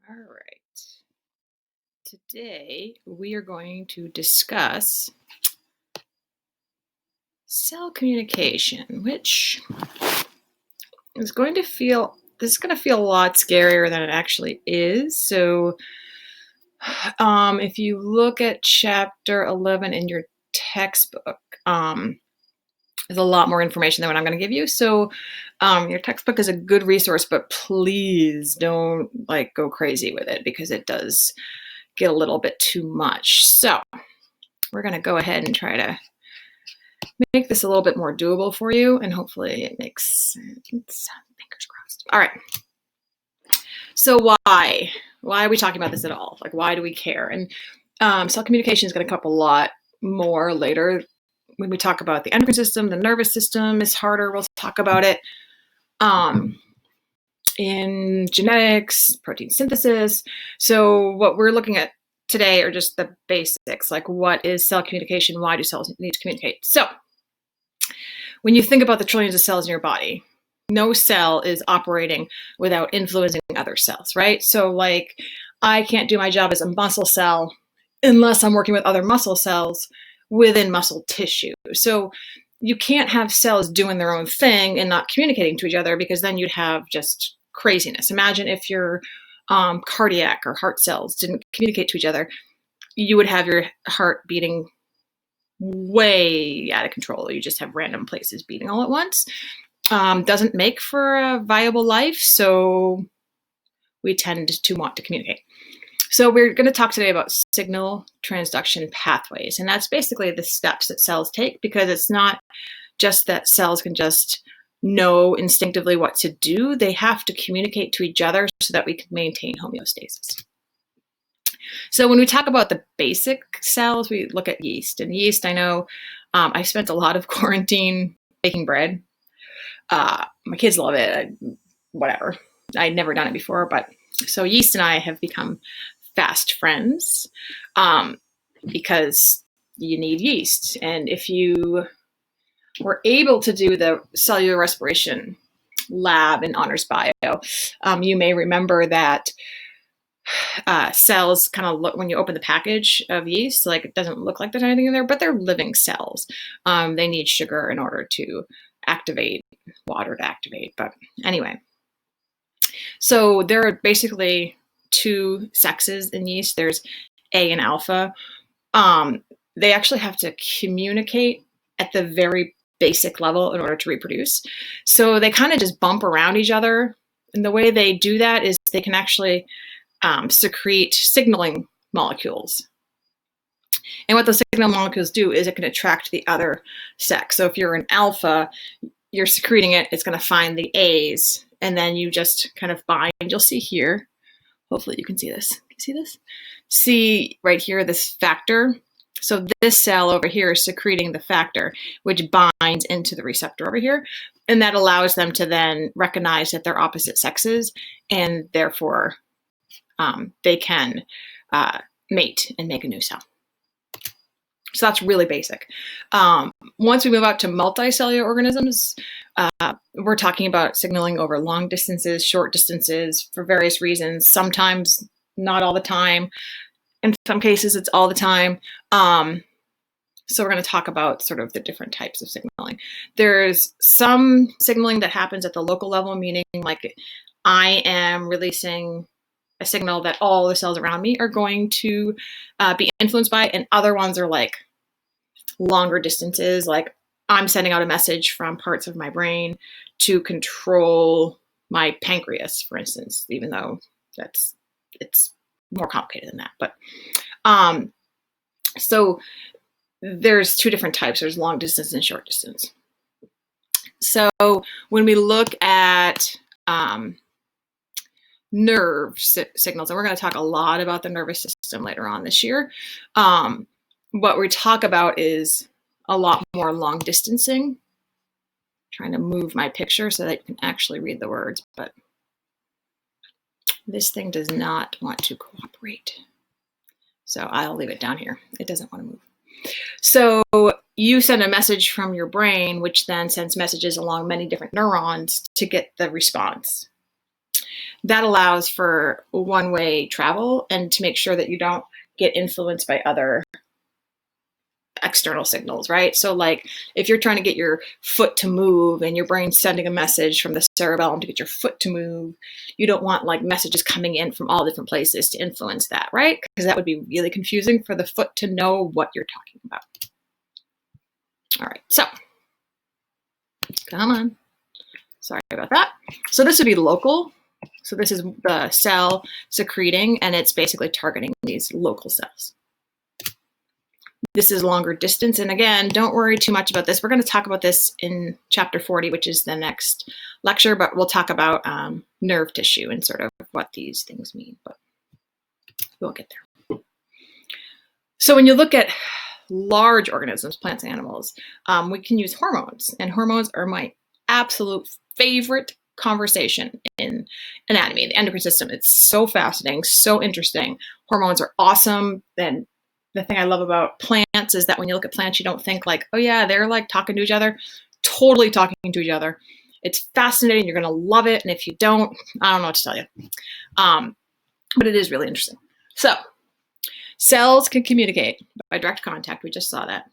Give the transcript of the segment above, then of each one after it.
All right. Today we are going to discuss cell communication, which is going to feel a lot scarier than it actually is. So, if you look at chapter 11 in your textbook, there's a lot more information than what I'm going to give you. So, your textbook is a good resource, but please don't go crazy with it because it does get a little bit too much. So we're going to go ahead and try to make this a little bit more doable for you, and hopefully it makes sense. Fingers crossed. All right. So why are we talking about this at all? Why do we care? And cell communication is going to come up a lot more later when we talk about the endocrine system. The nervous system is harder. We'll talk about it in genetics, protein synthesis. So what we're looking at today are just the basics, like what is cell communication? Why do cells need to communicate? So when you think about the trillions of cells in your body, no cell is operating without influencing other cells, right? So I can't do my job as a muscle cell unless I'm working with other muscle cells within muscle tissue. So you can't have cells doing their own thing and not communicating to each other, because then you'd have just craziness. Imagine if your cardiac or heart cells didn't communicate to each other. You would have your heart beating way out of control. You just have random places beating all at once. Doesn't make for a viable life, so we tend to want to communicate. So we're going to talk today about signal transduction pathways, and that's basically the steps that cells take, because it's not just that cells can just know instinctively what to do. They have to communicate to each other so that we can maintain homeostasis. So when we talk about the basic cells, we look at yeast. And yeast, I know I spent a lot of quarantine baking bread. My kids love it. Whatever. I'd never done it before, but so yeast and I have become fast friends because you need yeast. And if you were able to do the cellular respiration lab in Honors Bio, you may remember that cells kind of look, when you open the package of yeast, it doesn't look like there's anything in there, but they're living cells. They need sugar in order to activate, water to activate. But anyway, so there are basically two sexes in yeast. There's A and alpha. They actually have to communicate at the very basic level in order to reproduce. So they kind of just bump around each other. And the way they do that is they can actually secrete signaling molecules. And what those signal molecules do is it can attract the other sex. So if you're an alpha, you're secreting it, it's going to find the A's, and then you just kind of bind. You'll see here, hopefully you can see this. Can you see this? See right here, this factor. So this cell over here is secreting the factor, which binds into the receptor over here. And that allows them to then recognize that they're opposite sexes, and therefore they can mate and make a new cell. So that's really basic. Once we move out to multicellular organisms, we're talking about signaling over long distances, short distances, for various reasons. Sometimes not all the time. In some cases, it's all the time. So we're going to talk about sort of the different types of signaling. There's some signaling that happens at the local level, meaning I am releasing a signal that all the cells around me are going to be influenced by, and other ones are longer distances. I'm sending out a message from parts of my brain to control my pancreas, for instance, even though it's more complicated than that. But so there's two different types. There's long distance and short distance. So when we look at nerve signals, and we're going to talk a lot about the nervous system later on this year, what we talk about is a lot more long distancing. Trying to move my picture so that you can actually read the words, but this thing does not want to cooperate. So I'll leave it down here. It doesn't want to move. So you send a message from your brain, which then sends messages along many different neurons to get the response. that allows for one-way travel and to make sure that you don't get influenced by other external signals, right? So like if you're trying to get your foot to move and your brain's sending a message from the cerebellum to get your foot to move, you don't want like messages coming in from all different places to influence that, right? Because that would be really confusing for the foot to know what you're talking about. All right, so come on. Sorry about that. So this would be local. So this is the cell secreting, and it's basically targeting these local cells. This is longer distance. And again, don't worry too much about this. We're going to talk about this in chapter 40, which is the next lecture, but we'll talk about nerve tissue and sort of what these things mean, but we'll get there. So when you look at large organisms, plants, animals, we can use hormones, and hormones are my absolute favorite conversation in anatomy, the endocrine system. It's so fascinating, so interesting. Hormones are awesome. Then the thing I love about plants is that when you look at plants, you don't think like, oh yeah, they're like talking to each other, totally talking to each other. It's fascinating. You're going to love it. And if you don't, I don't know what to tell you. But it is really interesting. So cells can communicate by direct contact. We just saw that.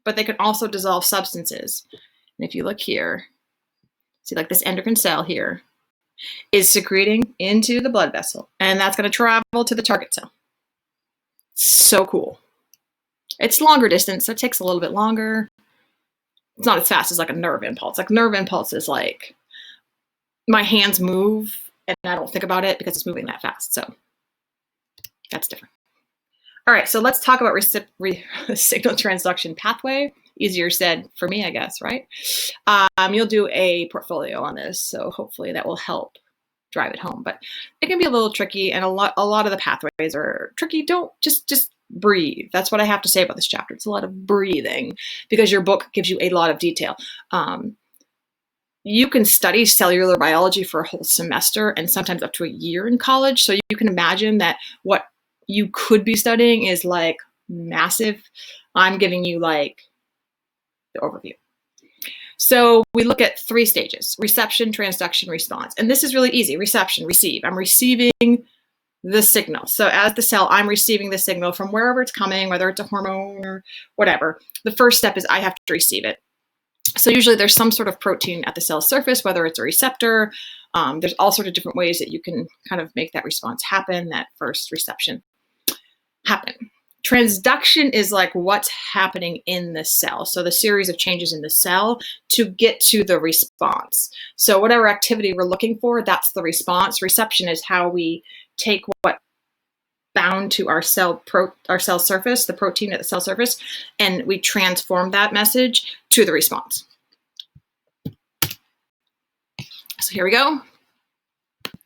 But they can also dissolve substances. And if you look here, see like this endocrine cell here is secreting into the blood vessel. And that's going to travel to the target cell. So cool. It's longer distance, so it takes a little bit longer. It's not as fast as like a nerve impulse. Like nerve impulse is like my hands move and I don't think about it because it's moving that fast. So that's different. All right, so let's talk about signal transduction pathway. Easier said for me, I guess, right? You'll do a portfolio on this, so hopefully that will help drive it home. But it can be a little tricky, and a lot of the pathways are tricky. Don't just breathe. That's what I have to say about this chapter. It's a lot of breathing because your book gives you a lot of detail. You can study cellular biology for a whole semester and sometimes up to a year in college. So you can imagine that what you could be studying is like massive. I'm giving you like the overview. So we look at 3 stages: reception, transduction, response. And this is really easy. Reception, receive. I'm receiving the signal. So as the cell, I'm receiving the signal from wherever it's coming, whether it's a hormone or whatever. The first step is I have to receive it. So usually there's some sort of protein at the cell surface, whether it's a receptor. There's all sorts of different ways that you can kind of make that response happen, that first reception happen. Transduction is like what's happening in the cell. So the series of changes in the cell to get to the response. So whatever activity we're looking for, that's the response. Reception is how we take what bound to our cell surface, the protein at the cell surface, and we transform that message to the response. So here we go.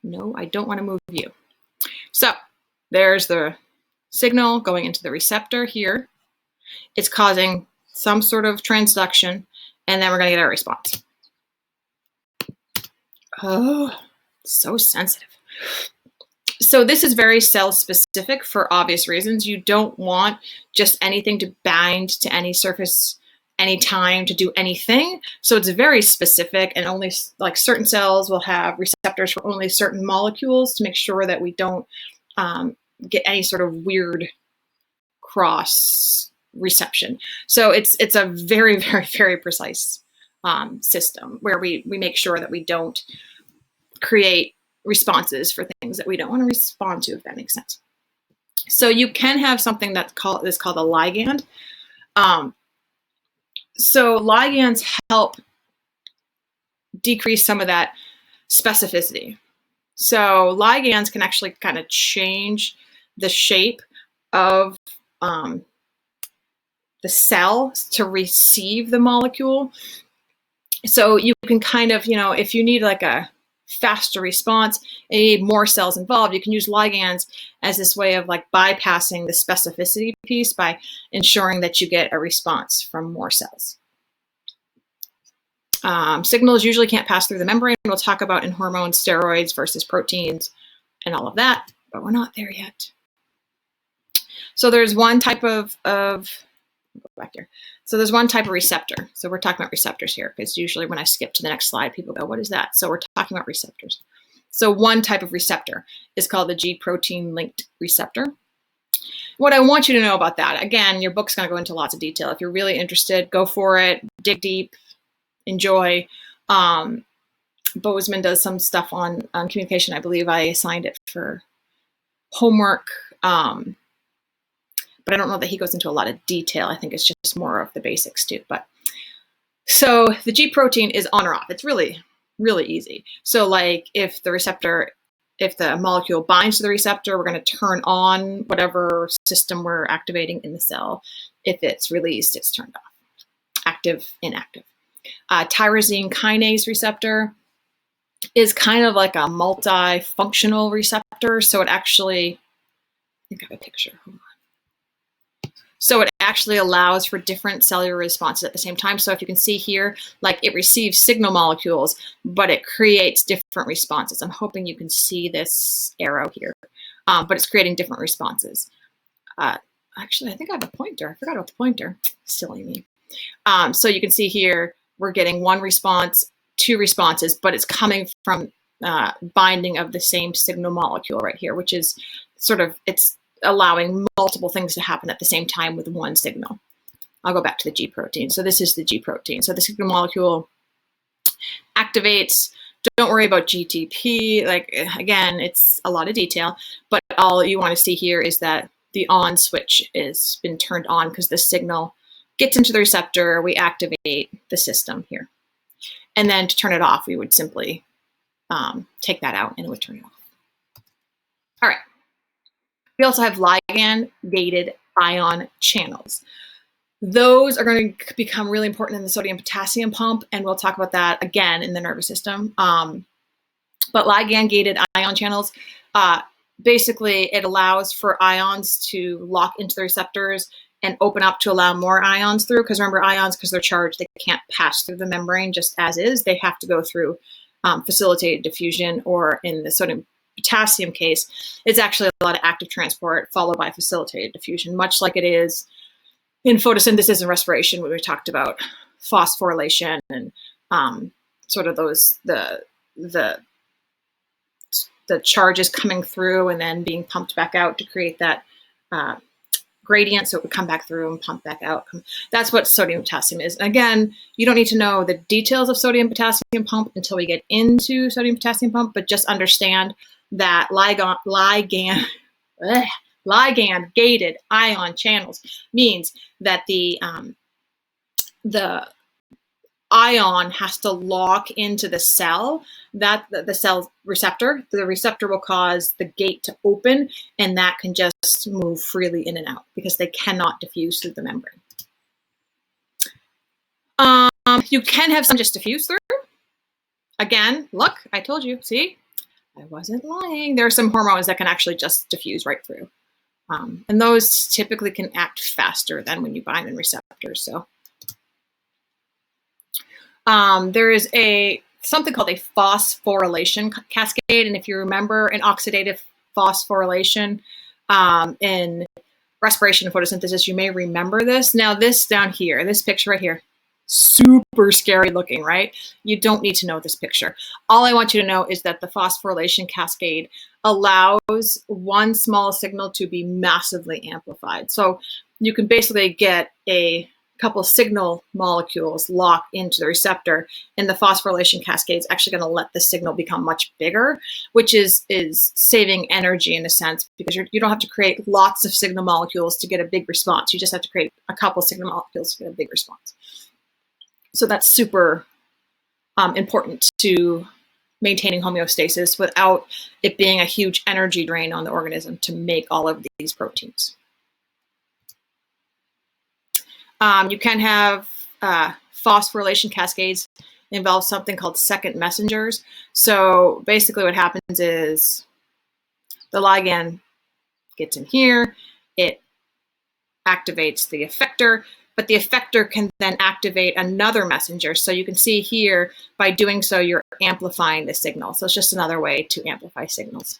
No, I don't want to move you. So there's the signal going into the receptor here. It's causing some sort of transduction, and then we're going to get our response. Oh, so sensitive. So this is very cell specific for obvious reasons. You don't want just anything to bind to any surface anytime to do anything. So it's very specific, and only like certain cells will have receptors for only certain molecules to make sure that we don't get any sort of weird cross reception. So it's a very, very, very precise system where we make sure that we don't create responses for things that we don't want to respond to, if that makes sense. So you can have something that's called a ligand. So ligands help decrease some of that specificity. So ligands can actually kind of change the shape of the cell to receive the molecule. So you can kind of, if you need like a faster response and you need more cells involved, you can use ligands as this way of like bypassing the specificity piece by ensuring that you get a response from more cells. Signals usually can't pass through the membrane. We'll talk about in hormones, steroids versus proteins and all of that, but we're not there yet. So there's one type of go back here. So there's one type of receptor. So we're talking about receptors here, because usually when I skip to the next slide, people go, what is that? So we're talking about receptors. So one type of receptor is called the G protein linked receptor. What I want you to know about that, again, your book's going to go into lots of detail. If you're really interested, go for it, dig deep, enjoy. Bozeman does some stuff on communication. I believe I assigned it for homework, but I don't know that he goes into a lot of detail. I think it's just more of the basics too. But so the G protein is on or off. It's really, really easy. So like if the molecule binds to the receptor, we're going to turn on whatever system we're activating in the cell. If it's released, it's turned off. Active, inactive. Tyrosine kinase receptor is kind of like a multifunctional receptor. So it actually, I think I have a picture. Hold on. So it actually allows for different cellular responses at the same time. So if you can see here, like it receives signal molecules, but it creates different responses. I'm hoping you can see this arrow here, but it's creating different responses. Actually, I think I have a pointer. I forgot about the pointer. Silly me. So you can see here, we're getting one response, two responses, but it's coming from binding of the same signal molecule right here, which is sort of, it's allowing multiple things to happen at the same time with one signal. I'll go back to the G protein. So this is the G protein. So the signal molecule activates. Don't worry about GTP. Like, again, it's a lot of detail, but all you want to see here is that the on switch has been turned on because the signal gets into the receptor. We activate the system here. And then to turn it off, we would simply take that out and it would turn it off. All right. We also have ligand-gated ion channels. Those are going to become really important in the sodium-potassium pump, and we'll talk about that again in the nervous system. But ligand-gated ion channels, basically it allows for ions to lock into the receptors and open up to allow more ions through. Because remember, ions, because they're charged, they can't pass through the membrane just as is. They have to go through facilitated diffusion, or in the sodium-potassium case, it's actually a lot of active transport followed by facilitated diffusion, much like it is in photosynthesis and respiration, when we talked about phosphorylation and sort of those the charges coming through and then being pumped back out to create that gradient, so it would come back through and pump back out. That's what sodium potassium is. And again, you don't need to know the details of sodium potassium pump until we get into sodium potassium pump, but just understand that ligand-gated ion channels means that the ion has to lock into the cell, that the cell receptor. The receptor will cause the gate to open, and that can just move freely in and out because they cannot diffuse through the membrane. You can have some just diffuse through. Again, look, I told you, see? I wasn't lying. There are some hormones that can actually just diffuse right through. And those typically can act faster than when you bind in receptors. So there is something called a phosphorylation cascade. And if you remember an oxidative phosphorylation in respiration and photosynthesis, you may remember this. Now this down here, this picture right here, super scary looking, right? You don't need to know this picture. All I want you to know is that the phosphorylation cascade allows one small signal to be massively amplified. So you can basically get a couple of signal molecules locked into the receptor, and the phosphorylation cascade is actually going to let the signal become much bigger, which is saving energy in a sense, because you don't have to create lots of signal molecules to get a big response. You just have to create a couple of signal molecules to get a big response. So that's super important to maintaining homeostasis without it being a huge energy drain on the organism to make all of these proteins. You can have phosphorylation cascades involve something called second messengers. So basically what happens is the ligand gets in here, it activates the effector, but the effector can then activate another messenger. So you can see here, by doing so, you're amplifying the signal. So it's just another way to amplify signals.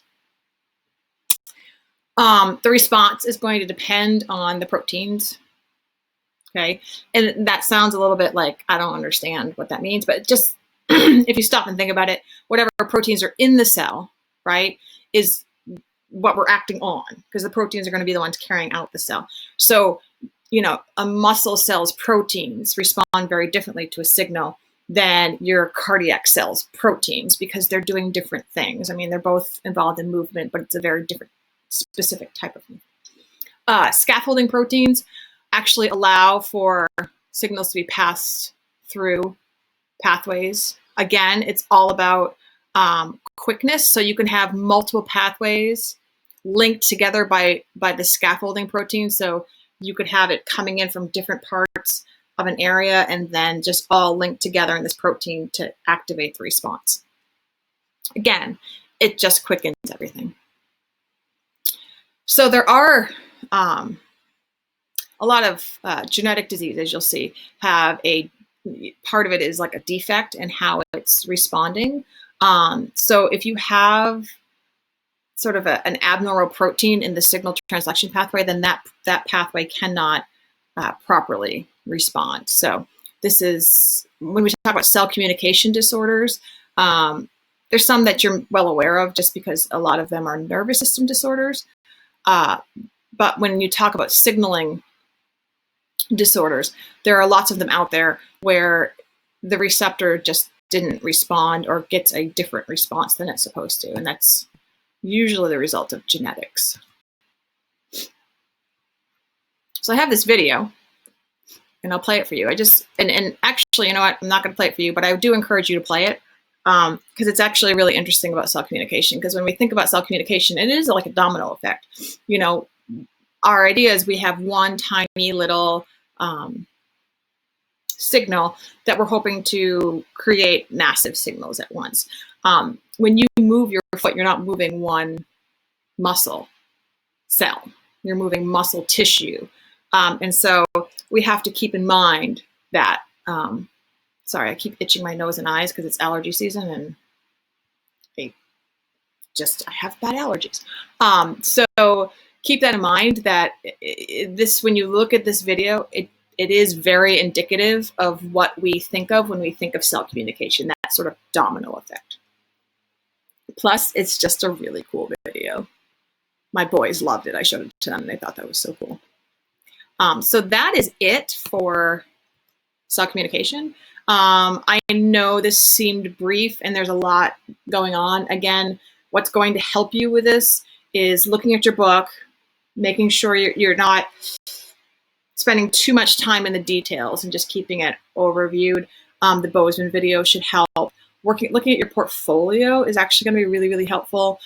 The response is going to depend on the proteins. Okay, and that sounds a little bit like I don't understand what that means, but just if you stop and think about it, whatever proteins are in the cell, right, is what we're acting on, because the proteins are going to be the ones carrying out the cell. So, a muscle cell's proteins respond very differently to a signal than your cardiac cell's proteins, because they're doing different things. I mean, they're both involved in movement, but it's a very different specific type of movement. Scaffolding proteins actually allow for signals to be passed through pathways. Again, it's all about quickness. So you can have multiple pathways linked together by the scaffolding protein. So you could have it coming in from different parts of an area and then just all linked together in this protein to activate the response. Again, it just quickens everything. So there are a lot of genetic diseases, you'll see, have a part of it is like a defect in how it's responding. So if you have sort of an abnormal protein in the signal transduction pathway, then that pathway cannot properly respond. So this is, when we talk about cell communication disorders, there's some that you're well aware of just because a lot of them are nervous system disorders. But when you talk about signaling disorders, there are lots of them out there where the receptor just didn't respond or gets a different response than it's supposed to. And that's usually the result of genetics. So I have this video and I'll play it for you. And actually, you know what? I'm not going to play it for you, but I do encourage you to play it because it's actually really interesting about cell communication. Because when we think about cell communication, it is like a domino effect. Our idea is we have one tiny little signal that we're hoping to create massive signals at once. When you move your foot, you're not moving one muscle cell, you're moving muscle tissue. And so we have to keep in mind that, sorry, I keep itching my nose and eyes because it's allergy season and I have bad allergies. So keep that in mind that when you look at this video, it is very indicative of what we think of when we think of cell communication, that sort of domino effect. Plus, it's just a really cool video. My boys loved it. I showed it to them and they thought that was so cool. So that is it for cell communication. I know this seemed brief and there's a lot going on. Again, what's going to help you with this is looking at your book, making sure you're not spending too much time in the details and just keeping it overviewed. The Bozeman video should help. Looking at your portfolio is actually going to be really, really helpful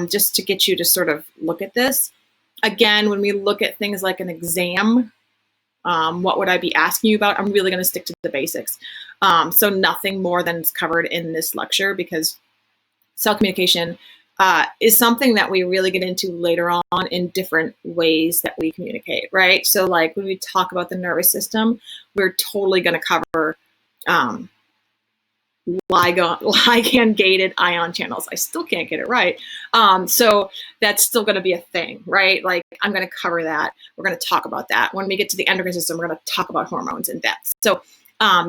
just to get you to sort of look at this. Again, when we look at things like an exam, what would I be asking you about? I'm really going to stick to the basics. So nothing more than is covered in this lecture, because cell communication is something that we really get into later on in different ways that we communicate, right? So like when we talk about the nervous system, we're totally going to cover ligand-gated ion channels. I still can't get it right. So that's still going to be a thing, right? Like I'm going to cover that. We're going to talk about that. When we get to the endocrine system, we're going to talk about hormones in depth. So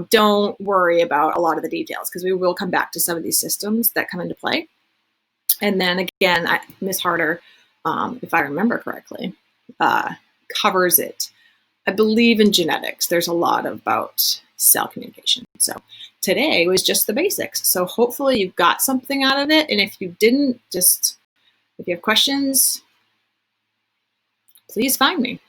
don't worry about a lot of the details because we will come back to some of these systems that come into play. And then again, Ms. Harder, if I remember correctly, covers it. I believe in genetics. There's a lot about cell communication. So today was just the basics. So hopefully you got something out of it. And if you didn't, if you have questions, please find me.